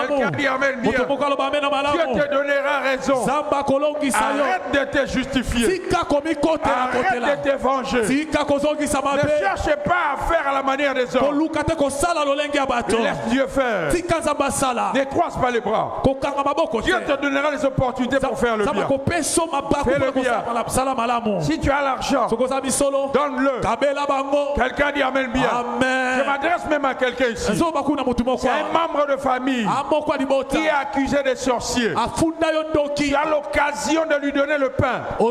Quelqu'un dit amen bien. Dieu te donnera raison. Arrête de te justifier. Arrête de te venger. Ne cherche pas à faire à la manière des hommes. Laisse Dieu faire. Ne croise pas les bras. Dieu te donnera les opportunités pour faire le bien. Fais le bien. Si tu as l'argent, donne-le. Quelqu'un dit amen bien. Je m'adresse même à quelqu'un ici. C'est un membre de famille qui est accusé de sorcier. Tu as l'occasion de lui donner le pain. Il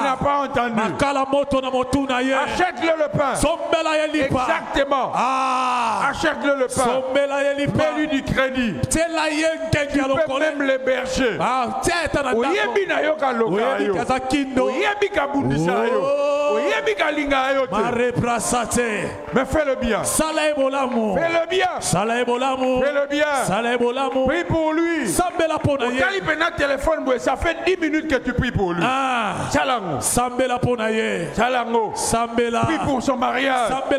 n'a pas entendu. Achète-le le pain. Exactement. Achète-le le pain. Mets-lui du crédit. Tu peux même l'héberger. Mais fais le bien. Fais le bien. Fais le bien. Prie pour lui. Ça fait 10 minutes que tu pries pour lui. Prie pour son mariage. Prie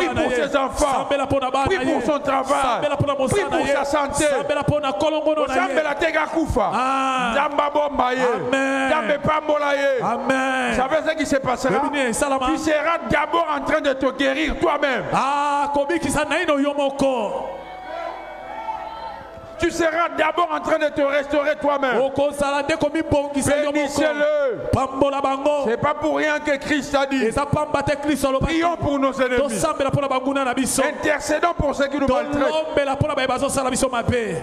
pour ses enfants. Prie pour son travail. Prie pour sa santé. Vous savez ce qui se passera? salama. Tu seras d'abord en train de te guérir toi-même. Ah, kobikisa na ino yo moko. Tu seras d'abord en train de te restaurer toi-même. Bénissez-le. C'est pas pour rien que Christ a dit. Prions pour nos ennemis. Intercédons pour ceux qui nous maltraitent.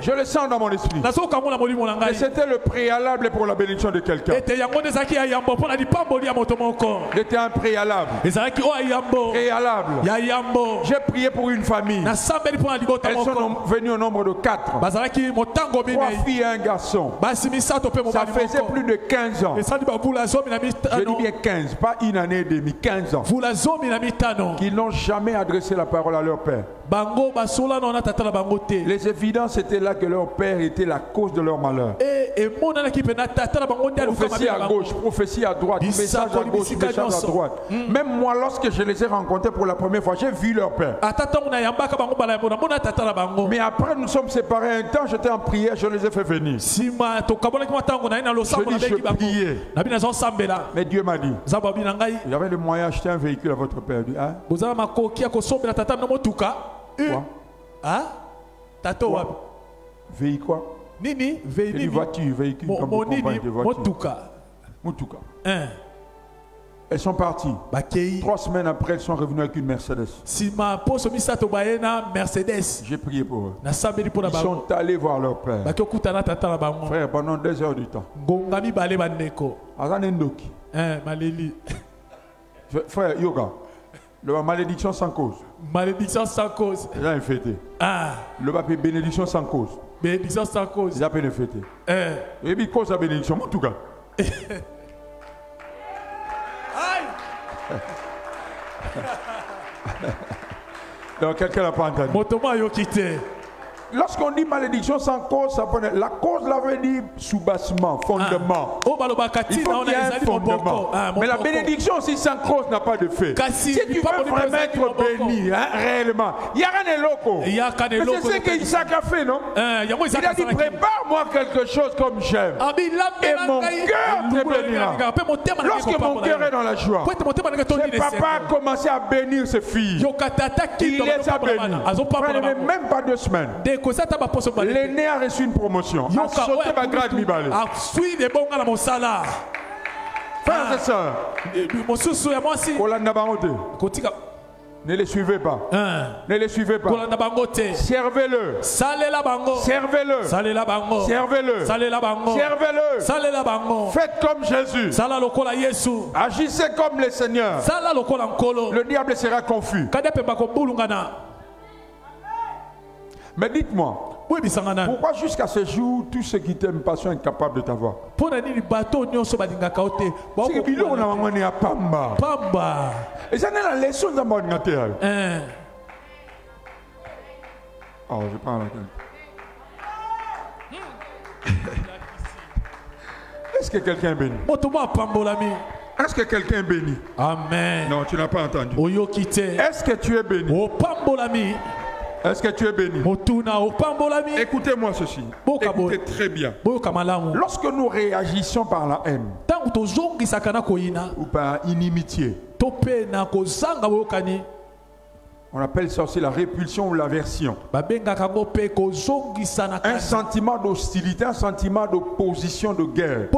Je le sens dans mon esprit. Et c'était le préalable pour la bénédiction de quelqu'un. C'était un préalable. Préalable. J'ai prié pour une famille. Elles sont venues au nombre de 4. 3 filles et un garçon. Ça faisait plus de 15 ans. Je dis bien 15, pas une année et demie, 15 ans. Qu'ils n'ont jamais adressé la parole à leur père. Les évidences étaient là que leur père était la cause de leur malheur. Prophétie à gauche, prophétie à droite, message à gauche, message à droite. Même moi, lorsque je les ai rencontrés pour la première fois, j'ai vu leur père. Mais après, nous sommes séparés un temps, j'étais en prière, je les ai fait venir. Je dis, je priais. Mais Dieu m'a dit, il y avait le moyen d'acheter un véhicule à votre père. Hein? Quoi? Hein? Tato quoi? Véhicule quoi? Nini? Une voiture, véhicule comme vous comprenez de voiture. Motuka. Elles sont parties. 3 semaines après, elles sont revenues avec une Mercedes. J'ai prié pour eux. Ils sont allés voir leur père. Frère, pendant 2 heures du temps. Frère, yoga. La malédiction sans cause. Malédiction sans cause. Ils ont fêté. Le papier bénédiction sans cause. Bénédiction sans cause. Ils ont fêté. Et puis cause la bénédiction, en tout cas. Donc quelqu'un n'a pas entendu. Lorsqu'on dit malédiction sans cause, ça peut... la cause l'avait dit soubassement, fondement. Il faut qu'il y ait un fondement. Mais la bénédiction aussi sans cause n'a pas de fait. Si tu veux vraiment être béni, réellement, il n'y a rien de loco. Mais c'est ce qu'Isaac a fait, non? Il a dit prépare-moi quelque chose comme j'aime. Et mon cœur te bénira. Lorsque mon cœur est dans la joie, c'est papa a commencé à bénir ses filles. Il les a bénis. Même pas 2 semaines. L'aîné a reçu une promotion. A sauté ma grade mi-balé. Frères et sœurs, ne les suivez pas. Ne les suivez pas. Servez-le. Servez-le. Servez-le. Servez-le. Faites comme Jésus. Agissez comme le Seigneur. Le diable sera confus. Mais dites-moi, pourquoi jusqu'à ce jour, tous ceux qui t'aiment pas sont incapables de t'avoir? C'est que on est à Pamba. Et ça n'est la leçon d'un bon naturel. Oh, je parle à quelqu'un. Est-ce que quelqu'un est béni? Est-ce que quelqu'un est béni? Amen. Non, tu n'as pas entendu. Est-ce que tu es béni? Est-ce que tu es béni? Écoutez-moi ceci. Écoutez très bien. Lorsque nous réagissons par la haine ou par inimitié, on appelle ça aussi la répulsion ou l'aversion. Un sentiment d'hostilité, un sentiment d'opposition, de guerre.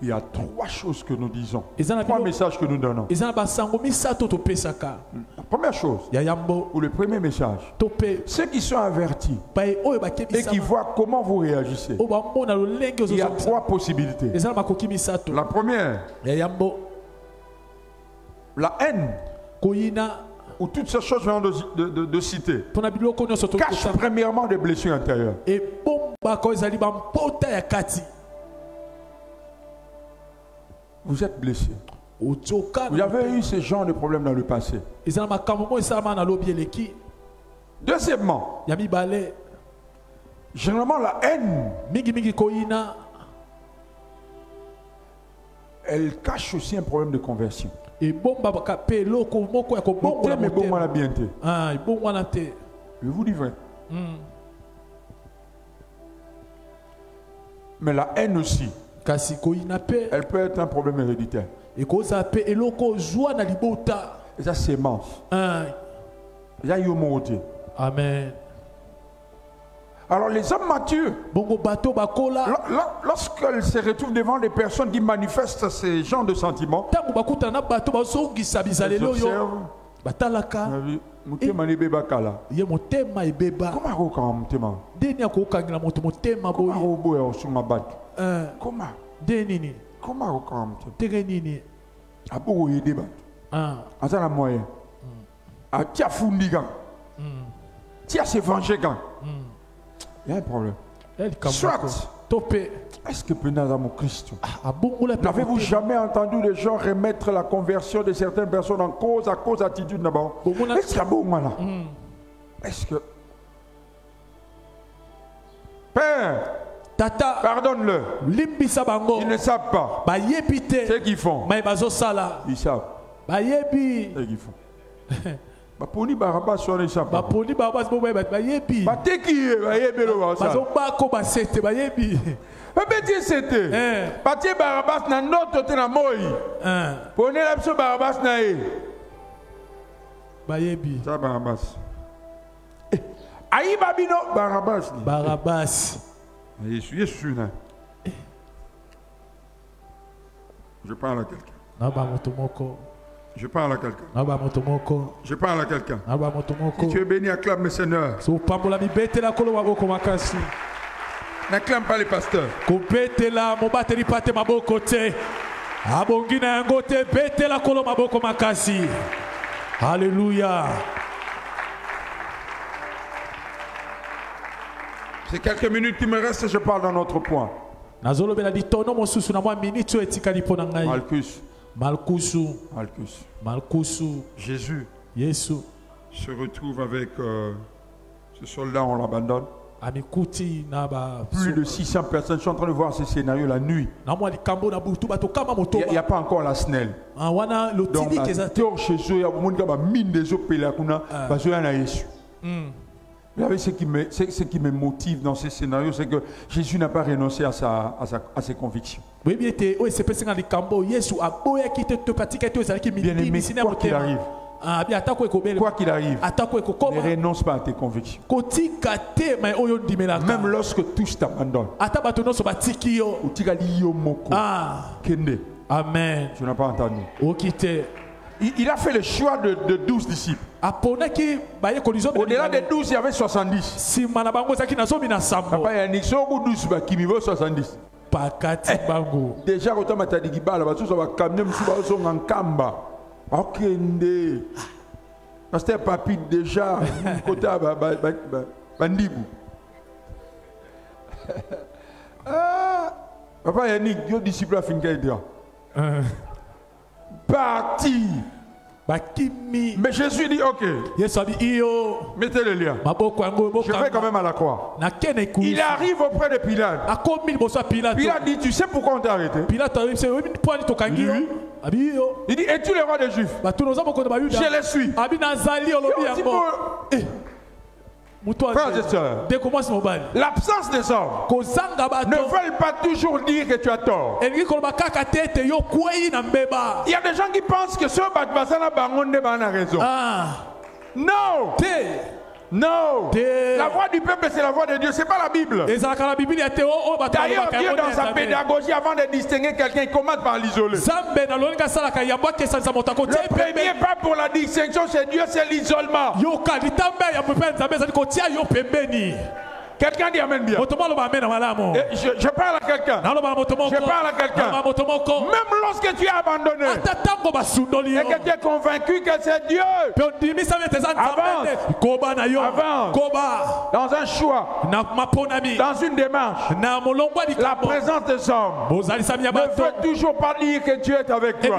Il y a 3 choses que nous disons. 3 messages que nous donnons. La première chose, ou le premier message, ceux qui sont avertis et qui voient comment vous réagissez, il y a 3 possibilités. La première, la haine, ou toutes ces choses venant de citer, cachent premièrement des blessures intérieures. Vous êtes blessé. Vous avez eu ce genre de problème dans le passé. Deuxièmement, généralement la haine, elle cache aussi un problème de conversion. Je vous dis vrai. Mais la haine aussi, elle peut être un problème héréditaire. Ekoza pe eloko joie na libota. Et ça sémence. Il y a eu au côté. Amen. Alors les hommes matures, Bongo bato bakola. lorsqu'ils se retrouvent devant des personnes qui manifestent ces genres de sentiments, Tango bakuta na bato bazongisa ils bizalelo yo. observent. Batalaka. Motema ni beba kala. Ye motema ebeba. Comment on quand motema? Deni akokangila moto motema boye. Comment on boit sur ma batte? Comment? Deni ni. Comment on quand motema? Tege nini. Abo y débat. Asa la moyen. A tia fundi gang. Tia se venger gang. Il y a un problème. Soit. Topé. Est-ce que pendant dans mon Christ, n'avez-vous jamais entendu les gens remettre la conversion de certaines personnes en cause à cause d'attitude d'abord? Est-ce qu'il y a bon là? Est-ce que Père, Tata, pardonne-le. Ils ne savent pas. C'est qu'ils font. Ils savent. C'est qu'ils font. Baponi Barabas sur les sapins. Baponi Barabas bo bayebi. Bateki bayebi lo ba ça. Bazobako basete bayebi. Babeti c'était. Bati Barabas na noto te na moi. Poni la biso Barabas na e. Bayebi. Ça Barabas. Ayi babino Barabas. Barabas. Yesu na. Je parle à quelqu'un. Na ba moto moko. Je parle à quelqu'un. Je parle à quelqu'un. Si tu es béni, acclame le Seigneur. N'acclame pas les pasteurs. Alléluia. C'est quelques minutes qui me restent et je parle d'un autre point. Malchus. Jésus se retrouve avec ce soldat, on l'abandonne. Plus de 600 personnes sont en train de voir ce scénario la nuit. Il n'y a pas encore la SNEL. Donc, chez eux, il y a un mine des eaux. Vous savez, ce qui me motive dans ce scénario, c'est que Jésus n'a pas renoncé à ses convictions. Bien aimé, quoi qu'il arrive, ne renonce pas à tes convictions. Même lorsque tous t'abandonnent. Amen. Tu n'as pas entendu. Il a fait le choix de 12 disciples. Au-delà des 12, il y avait 70. Papa, il y a 12 qui me 70. Déjà, quand on m'a dit que Pasteur Papi, déjà, côté Bandibou. Papa Yannick, Dieu disciple a fini parti. Mais Jésus dit ok. Mettez le lien. Je vais quand même à la croix. Il arrive auprès de Pilate. Pilate dit, tu sais pourquoi on t'a arrêté? Il dit, es-tu le roi des Juifs? Je le suis. Frères et sœurs, l'absence des hommes ne veulent pas toujours dire que tu as tort. Il y a des gens qui pensent que ce Batbasana Bangonde a raison. Non! Non! La voix du peuple, c'est la voix de Dieu, c'est pas la Bible. D'ailleurs, Dieu, dans sa pédagogie, avant de distinguer quelqu'un, il commence par l'isoler. Le premier pas pour la distinction, c'est Dieu, c'est l'isolement. Quelqu'un dit amen bien. Je parle à quelqu'un. Je parle à quelqu'un. Même lorsque tu es abandonné et que tu es convaincu que c'est Dieu, avance. Dans un choix, dans une démarche. La présence des hommes ne veut toujours pas dire que Dieu est avec toi.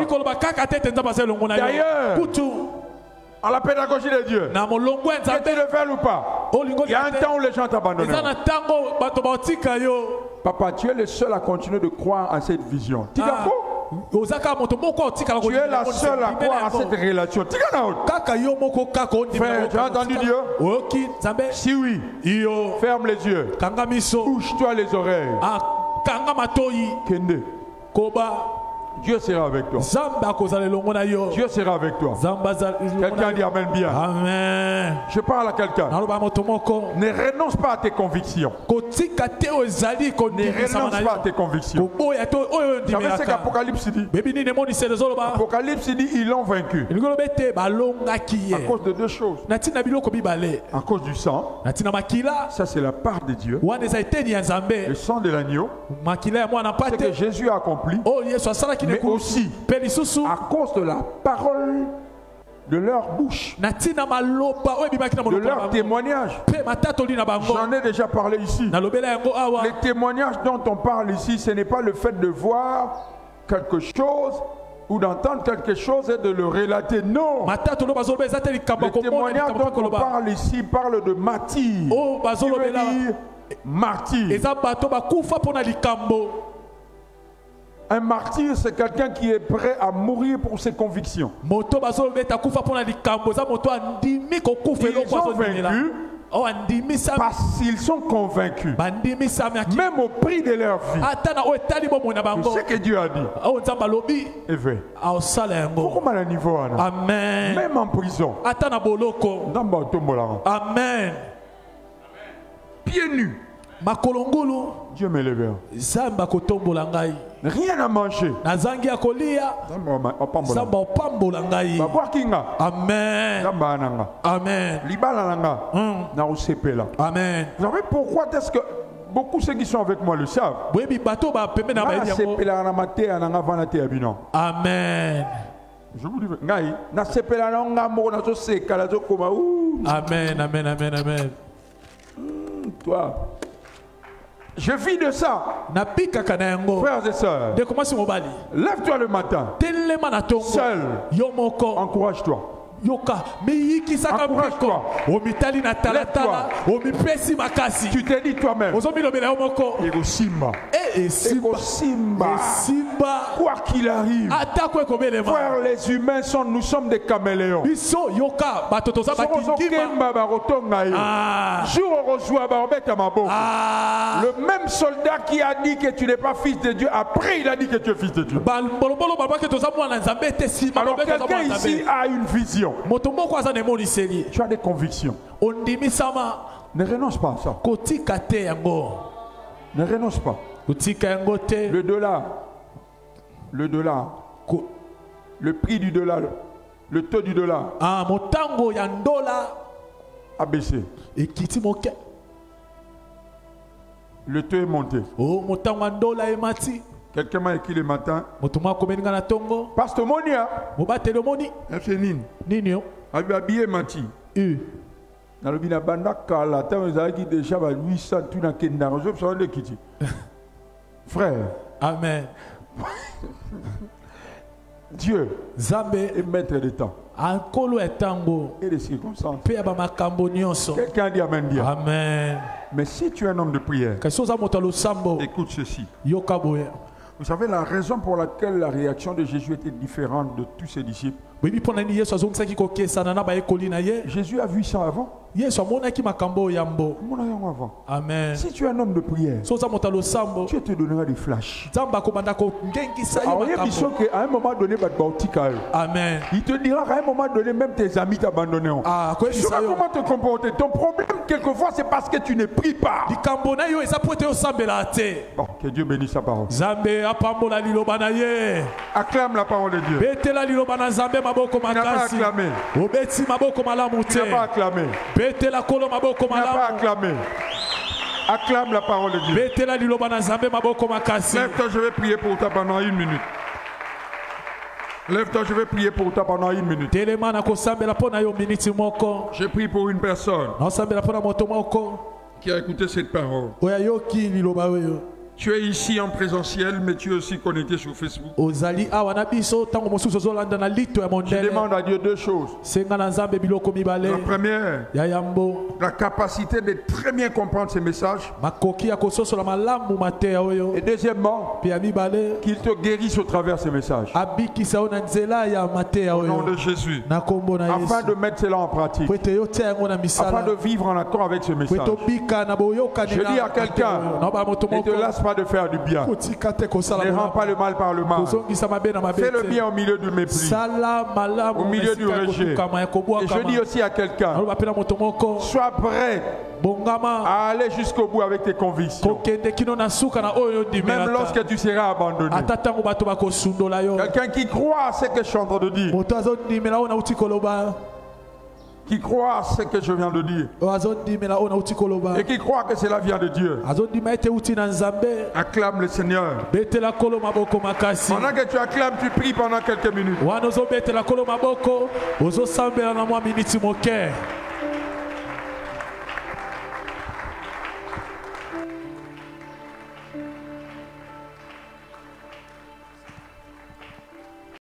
D'ailleurs, à la pédagogie de Dieu, que tu le fais ou pas, il y a un temps où les gens t'abandonnent. Papa, tu es le seul à continuer de croire à cette vision. Tu es la seule à croire à cette relation. Frère, tu as entendu Dieu? Si oui, ferme les yeux. Bouge-toi les oreilles. Kende. Dieu sera avec toi. Zamba kozala elongo na yo. Dieu sera avec toi. Zamba za Quelqu'un dit amen bien. Amen. Je parle à quelqu'un. Naloba moto moko. Ne renonce pas à tes convictions. Kotika te ezali Ne kondimisa renonce pas à tes convictions. Boya to oyo Vous savez ce ndimelaka. qu'Apocalypse dit? Bebi ni nemoni selezoloba. Apocalypse dit ils l'ont vaincu. Ngolo bete balongaki À ye. cause de deux choses. Natina biloko bibale. À cause du sang. Natina makila. Ça c'est la part de Dieu. Wana eza eteni ya Nzambe. Le sang de l'agneau. Makila ya mwana C'est que pate. Jésus a accompli. Oh Yesu asalaki Mais aussi pe lisusu. à cause de la parole de leur bouche, Natina maloba oyo bimaki na de monoko na leur bango. témoignage. Pe matatoli na bango. J'en ai déjà parlé ici. Nalobela yango awa. Les témoignages dont on parle ici, ce n'est pas le fait de voir quelque chose ou d'entendre quelque chose et de le relater. Non. Matatolo bazoloba eza te likambo Les komona témoignages likambo dont on koloba. parle ici parlent de martyrs. Oh Qui veut bazolobela dire martyr. eza bato bakufa mpona likambo. Un martyr, c'est quelqu'un qui est prêt à mourir pour ses convictions. Moto bazolobeta kufa mpona likambo eza moto andimi kokufa Ils eloko ont azondimela. vaincu Oh andimisami. parce qu'ils sont convaincus, Bandimisami aki. même au prix de leur vie. Ata na oyo etali bomoi na C'est bango. ce que Dieu a dit. Oyo nzambe alobi Et vrai. aosala yango. Comment à niveau Anna? Amen. Même en prison. Ata na boloko. Dans le tombeau, Amen. pieds nus. Makolo ngulu Dieu me lève. nzambe akotombola ngai. Rien à manger. Nazangi ya kolia nzambe opambola ngai. Babwa kinga. Amen. Nzamba nanga. Amen. Libala nanga. Na usepela. Amen. Vous savez pourquoi est-ce que beaucoup ceux qui sont avec moi le savent? Boyebi bato bapembe na Na bayebi yango. sepela na matea nanga vana te abino. Amen. Je vous dis ngai na sepela na nga moko na zo seka na zo koma Amen. Amen. Amen. Amen. toi. Je vis de ça. Napikaka na yango. Frères et sœurs, De comment si mobali. lève-toi le matin. Telema na tongo. Seul. Yo moko. Encourage-toi. Yoka miyikisaka Encourage-toi. mpiko omitali na talatala omipesi makasi Tu te dis toi-même. ozomilobela yo moko Egosimba. esimba Egosimba. esimba Quoi qu'il arrive. atako ekobelema Frères, les humains nous sommes des caméléons. biso yoka bato toza bakingima Sokokemba barotonga yo. Jour au rejoint barobeta maboko. Le même soldat qui a dit que tu n'es pas fils de Dieu, après il a dit que tu es fils de Dieu. balobolo balobaki toza mwana nzambe te nsima Alors balobaki toza quelqu'un mwana ici nzambe a une vision. moto moko aza na emoniseli Tu as des convictions. ondimisama Ne renonce pas à ça. kotika te yango Ne renonce pas. kotika yango te Le dollar, le prix du dollar, le taux du dollar motango ya ndola a baissé. ekiti moke Le taux est monté. motango ya ndola emati Quelqu'un m'a écrit le matin. moto moko akomi nga na tongo Pasteur Monia, mobateli omoni nini yo habillé Mati. nalobi na banda kala ntango ezalaki déjà ba 800 tuna kendanga ozobisa nde kiti frère. Amen. Dieu Zambe est maître de temps ankolo etango et de circonstances. pe ba makambo nyonso. Quelqu'un dit amen bien. Amen. Mais si tu es un homme de prière, Kasoza motalo sambo écoute ceci. yoka boya. Vous savez la raison pour laquelle la réaction de Jésus était différente de tous ses disciples. Bibi pona ni Yesu azongisaki kokesana na ba ekoli na ye. Jésus a vu ça avant. Yesu amonaki makambo yambo. Comment on a avant? Amen. Si tu es un homme de prière, Soza motalo sambo Dieu te donnera des flashs. Zamba ko banda ko ngengisa yo Alors il y a des makambo. qu'à un moment donné, Amen. il te dira qu'à un moment donné, même tes amis t'abandonneront. Ko Tu sauras yo. comment te comporter. Ton problème, quelquefois, c'est parce que tu ne pries pas. Likambo na yo eza pote yo sambela te. Bon, que Dieu bénisse sa parole. Zambe apambola liloba na ye. Acclame la parole de Dieu. Betela liloba na Zambe maboko Il n'a pas makasi. acclamé. Obeti maboko malamu Il n'a pas te. acclamé. Betela kolo maboko Il n'a pas malamu. acclamé. Acclame la parole de Dieu. Betela liloba na Zambe maboko makasi. Lève-toi, je vais prier pour toi pendant 1 minute. Lève-toi, je vais prier pour toi pendant 1 minute. Telema na kosambela pona yo miniti moko. Je prie pour une personne Na osambela pona moto moko. qui a écouté cette parole. Oya yoki liloba oyo. Tu es ici en présentiel, mais tu es aussi connecté sur Facebook. Ozali awa na biso tango mosusu ozolanda na lito ya Je mondele. demande à Dieu 2 choses. Senga na Nzambe biloko mibale. La première, Ya yambo. la capacité de très bien comprendre ces messages. Makoki ya kososola malamu mateya oyo. Et deuxièmement, Pia mibale. qu'il te guérisse au travers de ces messages. Abikisa yo na nzela ya mateya Au nom oyo. de Jésus. Na kombo na Afin Yesu. de mettre cela en pratique. Po ete yo tia yango na Afin misala. de vivre en accord avec ce Po message. ete obika na boyokani Je dis à quelqu'un, na ba moto ne te moko. lasse pas de faire du bien. Ne rends pas le mal par le mal. Fais le bien au milieu du mépris, au milieu du rejet. Et je dis aussi à quelqu'un, sois prêt à aller jusqu'au bout avec tes convictions. Même lorsque tu seras abandonné. Quelqu'un qui croit à ce que je suis en train de dire. Qui croit à ce que je viens de dire. Et qui croit que cela vient de Dieu. Acclame le Seigneur. Pendant que tu acclames, tu pries pendant quelques minutes.